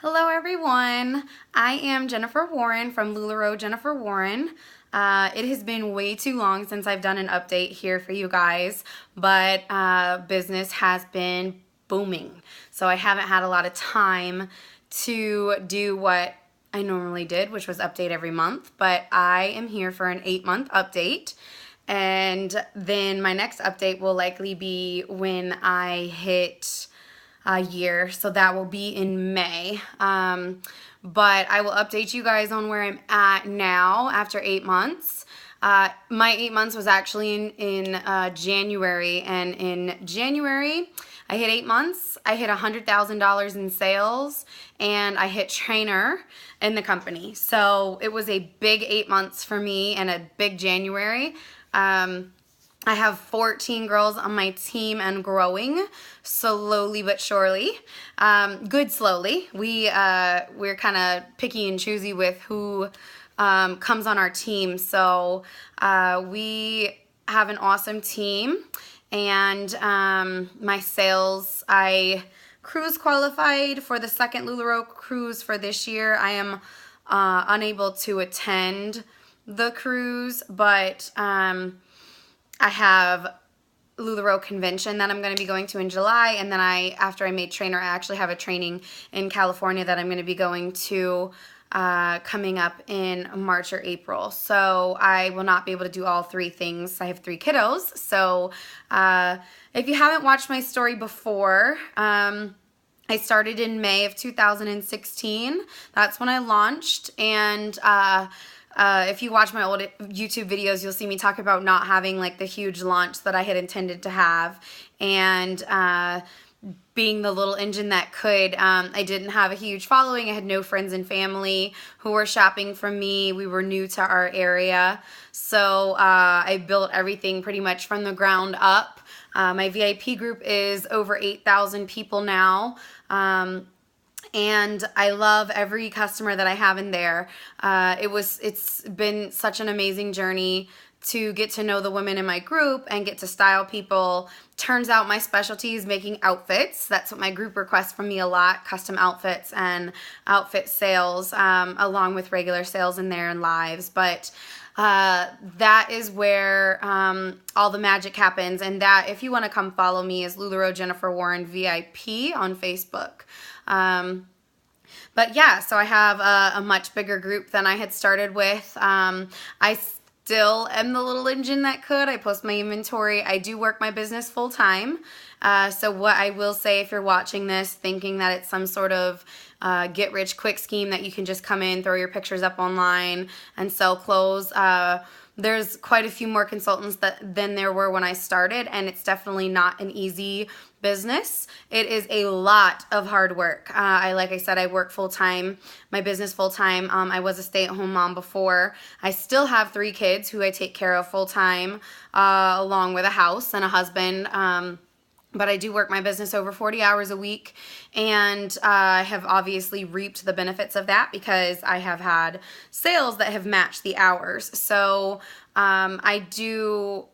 Hello everyone, I am Jennifer Warren from LuLaRoe Jennifer Warren. It has been way too long since I've done an update here for you guys, but business has been booming. So I haven't had a lot of time to do what I normally did, which was update every month, but I am here for an 8-month update. And then my next update will likely be when I hit a year, so that will be in May. But I will update you guys on where I'm at now after 8 months. My 8 months was actually in January, and in January I hit 8 months. I hit $100,000 in sales, and I hit trainer in the company. So it was a big 8 months for me and a big January. I have 14 girls on my team and growing slowly but surely. Good slowly. We're kind of picky and choosy with who comes on our team. So we have an awesome team, and my sales, I cruise qualified for the second LuLaRoe cruise for this year. I am unable to attend the cruise, but I have LuLaRoe convention that I'm going to be going to in July, and then after I made trainer, I actually have a training in California that I'm going to be going to coming up in March or April. So I will not be able to do all three things. I have 3 kiddos. So if you haven't watched my story before, I started in May of 2016. That's when I launched, and if you watch my old YouTube videos, you'll see me talk about not having like the huge launch that I had intended to have, and being the little engine that could. I didn't have a huge following. I had no friends and family who were shopping from me. We were new to our area, so I built everything pretty much from the ground up. My VIP group is over 8,000 people now. And I love every customer that I have in there. It's been such an amazing journey to get to know the women in my group and get to style people. Turns out my specialty is making outfits. That's what my group requests from me a lot, custom outfits and outfit sales, along with regular sales in there and lives. But that is where all the magic happens. And that, if you want to come follow me, is LuLaRoe Jennifer Warren VIP on Facebook. But yeah, so I have a much bigger group than I had started with. I still am the little engine that could. I post my inventory. I do work my business full time. So what I will say, if you're watching this thinking that it's some sort of get rich quick scheme that you can just come in, throw your pictures up online and sell clothes, there's quite a few more consultants than there were when I started, and it's definitely not an easy business. It is a lot of hard work. Like I said, I work full-time, my business full-time. I was a stay-at-home mom before. I still have 3 kids who I take care of full-time, along with a house and a husband. But I do work my business over 40 hours a week, and I have obviously reaped the benefits of that because I have had sales that have matched the hours. So I do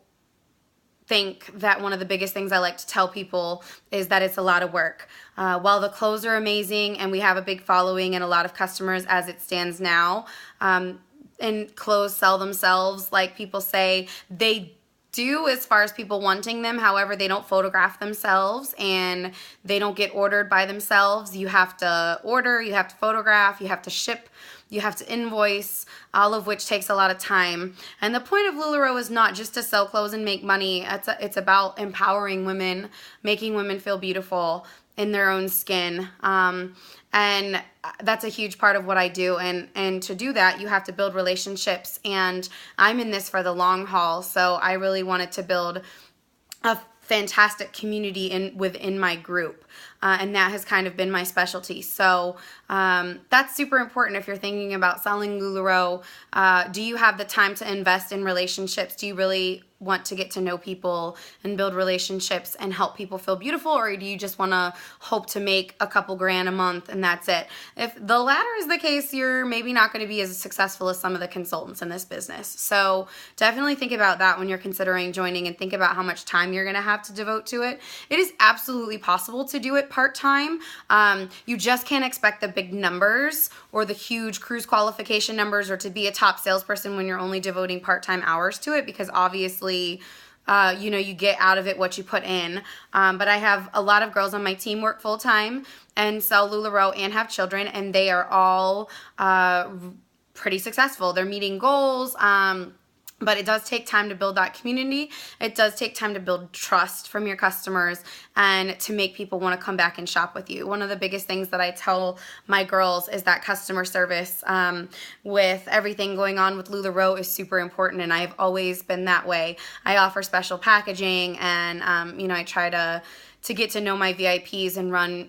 think that one of the biggest things I like to tell people is that it's a lot of work. While the clothes are amazing and we have a big following and a lot of customers as it stands now, and clothes sell themselves, like people say, they do as far as people wanting them. However, they don't photograph themselves and they don't get ordered by themselves. You have to order, you have to photograph, you have to ship, you have to invoice, all of which takes a lot of time. And the point of LuLaRoe is not just to sell clothes and make money. It's about empowering women, making women feel beautiful in their own skin. And that's a huge part of what I do. And to do that, you have to build relationships. And I'm in this for the long haul. So I really wanted to build a fantastic community within my group. And that has kind of been my specialty. So that's super important if you're thinking about selling LuLaRoe. Do you have the time to invest in relationships? Do you really want to get to know people and build relationships and help people feel beautiful, or do you just want to hope to make a couple grand a month and that's it? If the latter is the case, you're maybe not going to be as successful as some of the consultants in this business. So definitely think about that when you're considering joining, and think about how much time you're going to have to devote to it. It is absolutely possible to do it part-time. You just can't expect the big numbers or the huge cruise qualification numbers, or to be a top salesperson when you're only devoting part-time hours to it, because obviously you get out of it what you put in. But I have a lot of girls on my team work full-time and sell LuLaRoe and have children, and they are all pretty successful. They're meeting goals. But it does take time to build that community. It does take time to build trust from your customers and to make people want to come back and shop with you. One of the biggest things that I tell my girls is that customer service with everything going on with LuLaRoe is super important, and I've always been that way. I offer special packaging, and I try to get to know my VIPs and run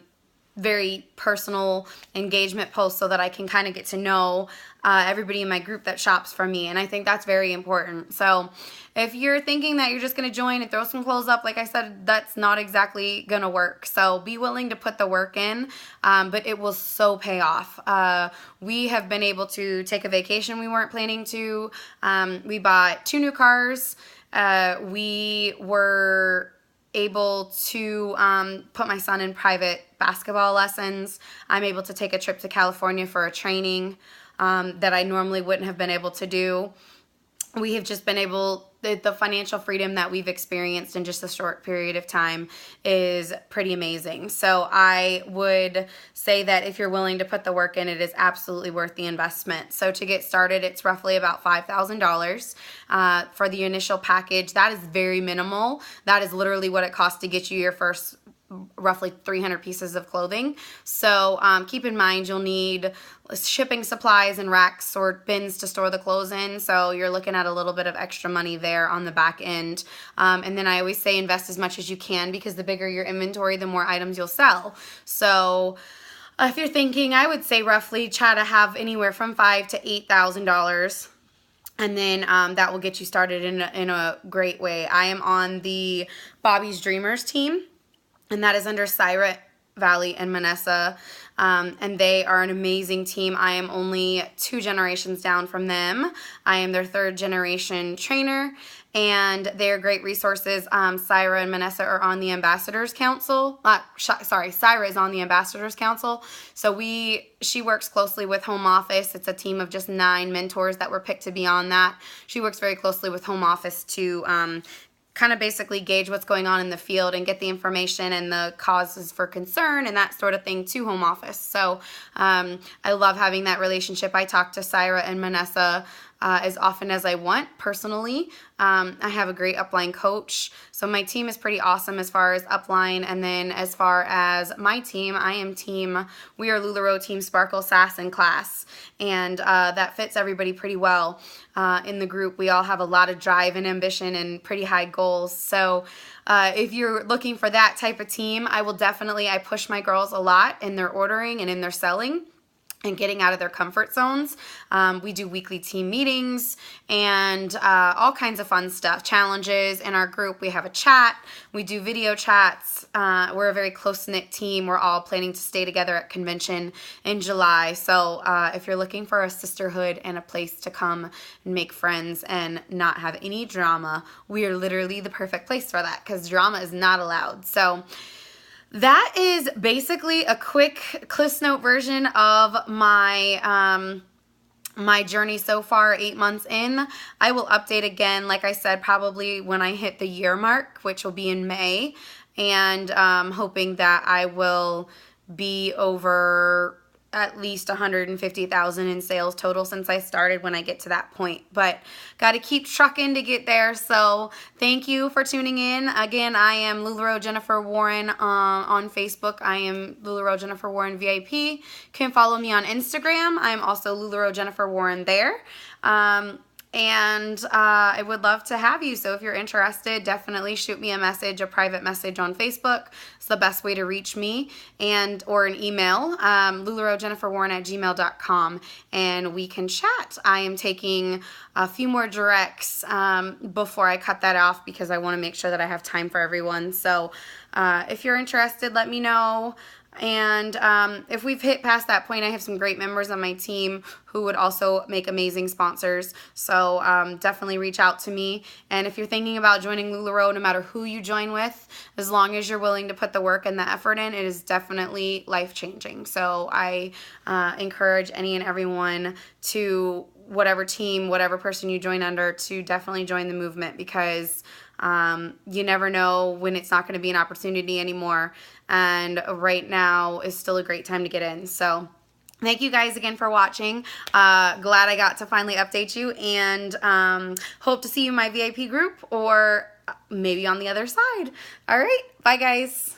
very personal engagement posts so that I can kind of get to know everybody in my group that shops from me, and I think that's very important. So if you're thinking that you're just going to join and throw some clothes up, like I said, that's not exactly going to work. So be willing to put the work in, but it will so pay off. We have been able to take a vacation we weren't planning to. We bought 2 new cars. We were able to put my son in private basketball lessons. I'm able to take a trip to California for a training that I normally wouldn't have been able to do. We have just been able, the financial freedom that we've experienced in just a short period of time is pretty amazing. So I would say that if you're willing to put the work in, it is absolutely worth the investment. So to get started, it's roughly about $5,000 for the initial package. That is very minimal. That is literally what it costs to get you your first roughly 300 pieces of clothing. So keep in mind you'll need shipping supplies and racks or bins to store the clothes in. So you're looking at a little bit of extra money there on the back end. And then I always say invest as much as you can, because the bigger your inventory, the more items you'll sell. So if you're thinking, I would say roughly try to have anywhere from $5,000 to $8,000. And then that will get you started in a great way. I am on the Bobby's Dreamers team, and that is under Syra, Valley, and Manessa, and they are an amazing team. I am only 2 generations down from them. I am their 3rd generation trainer, and they are great resources. Syra and Manessa are on the Ambassadors Council. Syra is on the Ambassadors Council. So she works closely with Home Office. It's a team of just 9 mentors that were picked to be on that. She works very closely with Home Office to kind of basically gauge what's going on in the field and get the information and the causes for concern and that sort of thing to Home Office. So I love having that relationship. I talk to Syra and Manessa as often as I want personally. I have a great upline coach. So my team is pretty awesome as far as upline. And then as far as my team, we are LuLaRoe Team Sparkle, Sass, and Class. And that fits everybody pretty well in the group. We all have a lot of drive and ambition and pretty high goals. So if you're looking for that type of team, I push my girls a lot in their ordering and in their selling and getting out of their comfort zones. We do weekly team meetings and all kinds of fun stuff, challenges in our group. We have a chat. We do video chats. We're a very close-knit team. We're all planning to stay together at convention in July. So if you're looking for a sisterhood and a place to come and make friends and not have any drama, we are literally the perfect place for that, because drama is not allowed. So that is basically a quick CliffsNote version of my my journey so far, 8 months in. I will update again, like I said, probably when I hit the year mark, which will be in May, and hoping that I will be over at least 150,000 in sales total since I started when I get to that point. But got to keep trucking to get there. So thank you for tuning in. Again, I am LuLaRoe Jennifer Warren on Facebook. I am LuLaRoe Jennifer Warren VIP. You can follow me on Instagram. I'm also LuLaRoe Jennifer Warren there. and I would love to have you. So if you're interested, definitely shoot me a private message on Facebook. It's the best way to reach me, and or an email, LuLaRoeJenniferWarren@gmail.com, and we can chat. I am taking a few more directs before I cut that off because I want to make sure that I have time for everyone. So if you're interested, let me know. And if we've hit past that point, I have some great members on my team who would also make amazing sponsors. So definitely reach out to me. And if you're thinking about joining LuLaRoe, no matter who you join with, as long as you're willing to put the work and the effort in, it is definitely life-changing. So I encourage any and everyone to, whatever team, whatever person you join under, to definitely join the movement, because you never know when it's not going to be an opportunity anymore. And right now is still a great time to get in. So thank you guys again for watching. Glad I got to finally update you, and hope to see you in my VIP group, or maybe on the other side. All right. Bye, guys.